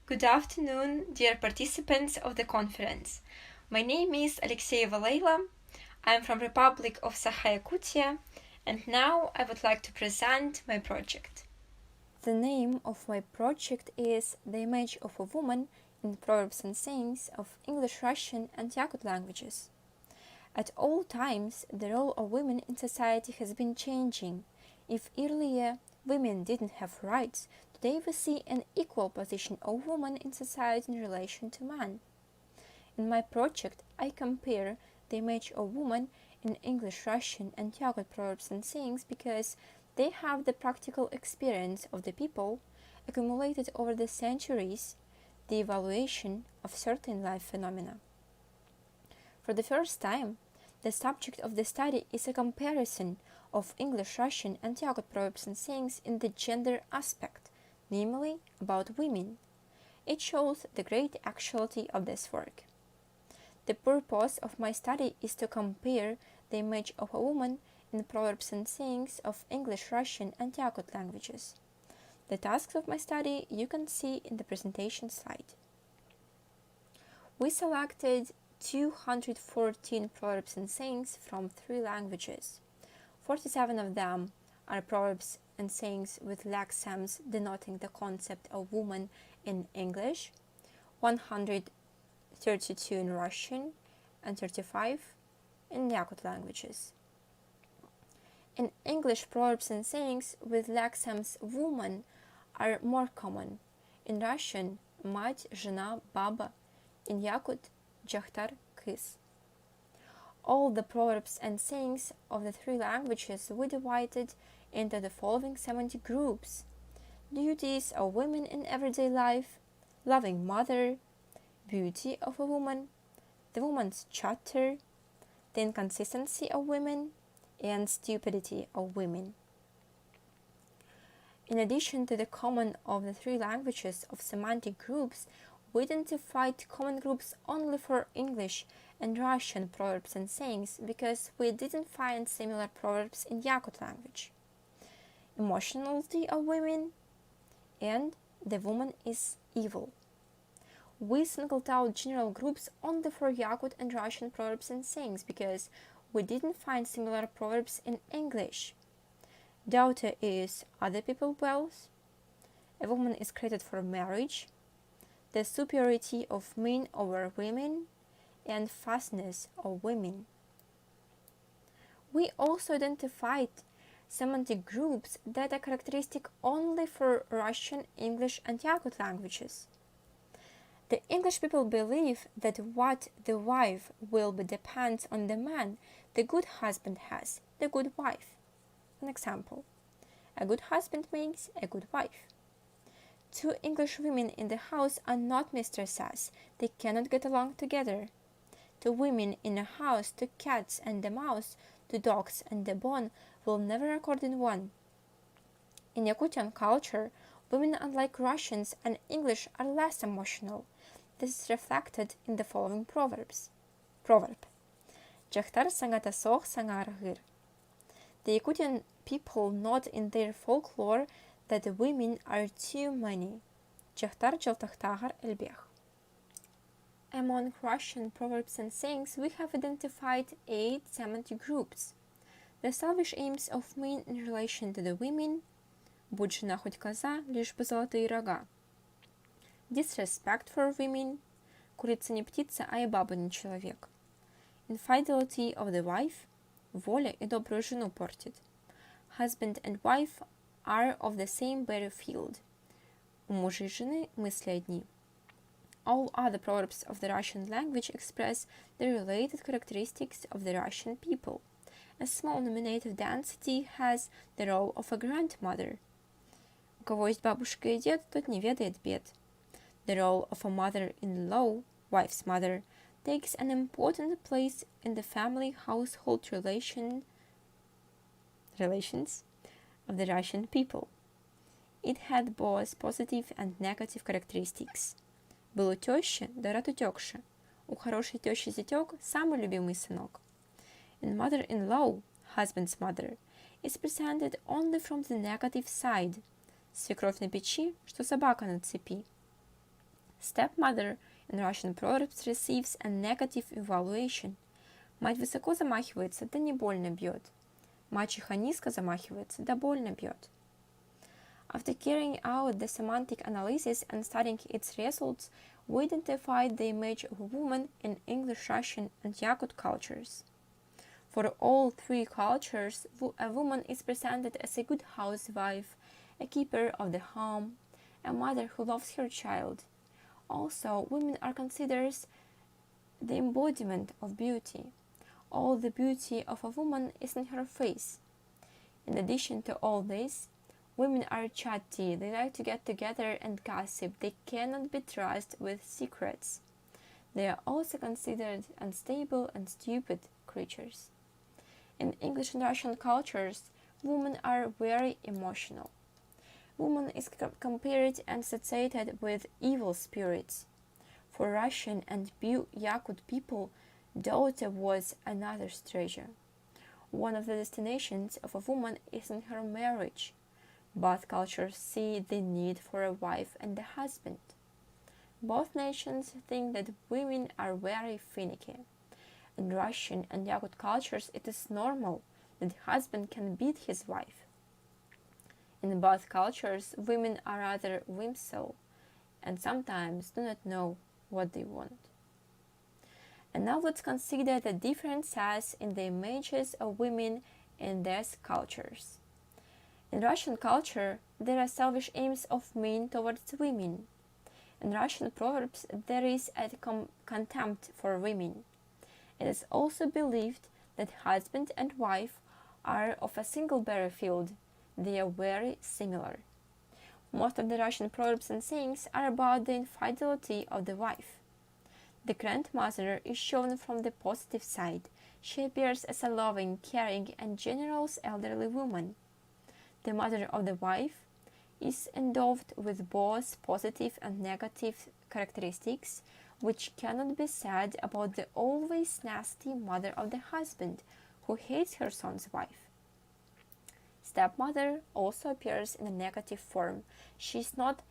Good afternoon, dear participants of the conference. My name is Alekseeva Leila. I am from Republic of Sakha-Yakutia, and now I would like to present my project. The name of my project is The Image of a Woman in Proverbs and Sayings of English, Russian, and Yakut languages. At all times, the role of women in society has been changing. If earlier women didn't have rights, today we see an equal position of women in society in relation to men. In my project, I compare the image of woman in English, Russian, and Yakut proverbs and sayings because they have the practical experience of the people accumulated over the centuries, the evaluation of certain life phenomena. For the first time, the subject of the study is a comparison of English, Russian, and Yakut proverbs and sayings in the gender aspect, namely about women. It shows the great actuality of this work. The purpose of my study is to compare the image of a woman in proverbs and sayings of English, Russian, and Yakut languages. The tasks of my study you can see in the presentation slide. We selected 214 proverbs and sayings from 3 languages. 47 of them are proverbs and sayings with lexemes denoting the concept of woman in English, 132 in Russian, and 35 in Yakut languages. In English, proverbs and sayings with lexemes woman are more common. In Russian, мать, жена, баба. In Yakut, Jahtar, Kis. All the proverbs and sayings of the 3 languages were divided into the following 70 groups: duties of women in everyday life, loving mother, beauty of a woman, the woman's chatter, the inconsistency of women, and stupidity of women. In addition to the common of the 3 languages of semantic groups, we identified common groups only for English and Russian proverbs and sayings because we didn't find similar proverbs in Yakut language. Emotionality of women and the woman is evil. We singled out general groups only for Yakut and Russian proverbs and sayings because we didn't find similar proverbs in English. Daughter is other people's wealth. A woman is created for marriage. The superiority of men over women, and fastness of women. We also identified semantic groups that are characteristic only for Russian, English, and Yakut languages. The English people believe that what the wife will be depends on the man the good husband has, the good wife. An example: a good husband makes a good wife. 2 English women in the house are not mistresses, they cannot get along together. 2 women in a house, 2 cats and a mouse, 2 dogs and a bone will never accord in one. In Yakutian culture, women, unlike Russians and English, are less emotional. This is reflected in the following proverbs. Proverb: Jahtar sangata soch sangargir. The Yakutian people note in their folklore that the women are too many. Jahtar jaltahtagar elbech. Among Russian proverbs and sayings, we have identified 8 semantic groups. The selfish aims of men in relation to the women, будь жена хоть коза, лишь бы золотые рога. Disrespect for women, курица не птица, а и баба не человек. Infidelity of the wife, воля и добрую жену портит. Husband and wife are of the same battlefield. У мужа и жены мысли одни. All other proverbs of the Russian language express the related characteristics of the Russian people. A small nominative density has the role of a grandmother. У кого есть бабушка и дед, тот не ведает бед. The role of a mother-in-law, wife's mother, takes an important place in the family household relations of the Russian people. It had both positive and negative characteristics. Был у тещи, да рад утекши. У хорошей тещи зятек – самый любимый сынок. In mother-in-law, husband's mother, is presented only from the negative side. Свекровь на печи, что собака на цепи. Stepmother in Russian Proverbs receives a negative evaluation. Мать высоко замахивается, да не больно бьет. Мачеха низко замахивается, да больно бьет. After carrying out the semantic analysis and studying its results, we identified the image of a woman in English, Russian, and Yakut cultures. For all three cultures, a woman is presented as a good housewife, a keeper of the home, a mother who loves her child. Also, women are considered the embodiment of beauty. All the beauty of a woman is in her face. In addition to all this, women are chatty, they like to get together and gossip, they cannot be trusted with secrets. They are also considered unstable and stupid creatures. In English and Russian cultures, women are very emotional. Woman is compared and associated with evil spirits. For Russian and Yakut people, daughter was another's treasure. One of the destinations of a woman is in her marriage. Both cultures see the need for a wife and a husband. Both nations think that women are very finicky. In Russian and Yakut cultures, it is normal that the husband can beat his wife. In both cultures, women are rather whimsical and sometimes do not know what they want. And now let's consider the differences in the images of women in these cultures. In Russian culture, there are selfish aims of men towards women. In Russian proverbs, there is a contempt for women. It is also believed that husband and wife are of a single berry field. They are very similar. Most of the Russian proverbs and sayings are about the infidelity of the wife. The grandmother is shown from the positive side. She appears as a loving, caring, and generous elderly woman. The mother of the wife is endowed with both positive and negative characteristics, which cannot be said about the always nasty mother of the husband, who hates her son's wife. Stepmother also appears in a negative form. She is not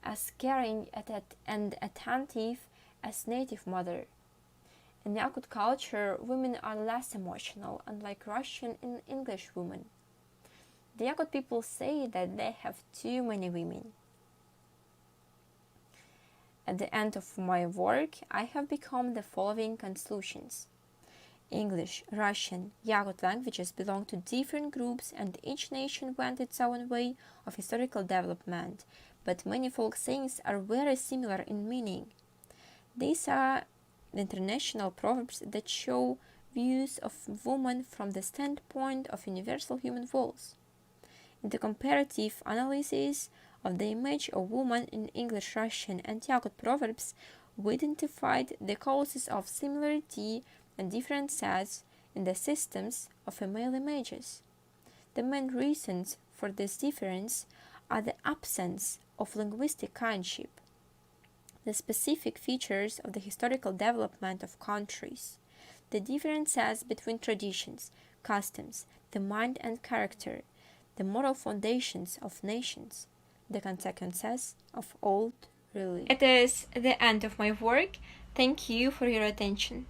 as caring and attentive as native mother. In Yakut culture, women are less emotional, unlike Russian and English women. The Yakut people say that they have too many women. At the end of my work, I have become the following conclusions. English, Russian, Yakut languages belong to different groups and each nation went its own way of historical development, but many folk sayings are very similar in meaning. These are the international proverbs that show views of women from the standpoint of universal human values. In the comparative analysis of the image of woman in English, Russian, and Yakut proverbs, we identified the causes of similarity and differences in the systems of female images. The main reasons for this difference are the absence of linguistic kinship, the specific features of the historical development of countries, the differences between traditions, customs, the mind and character, the moral foundations of nations, the consequences of old religion. It is the end of my work. Thank you for your attention.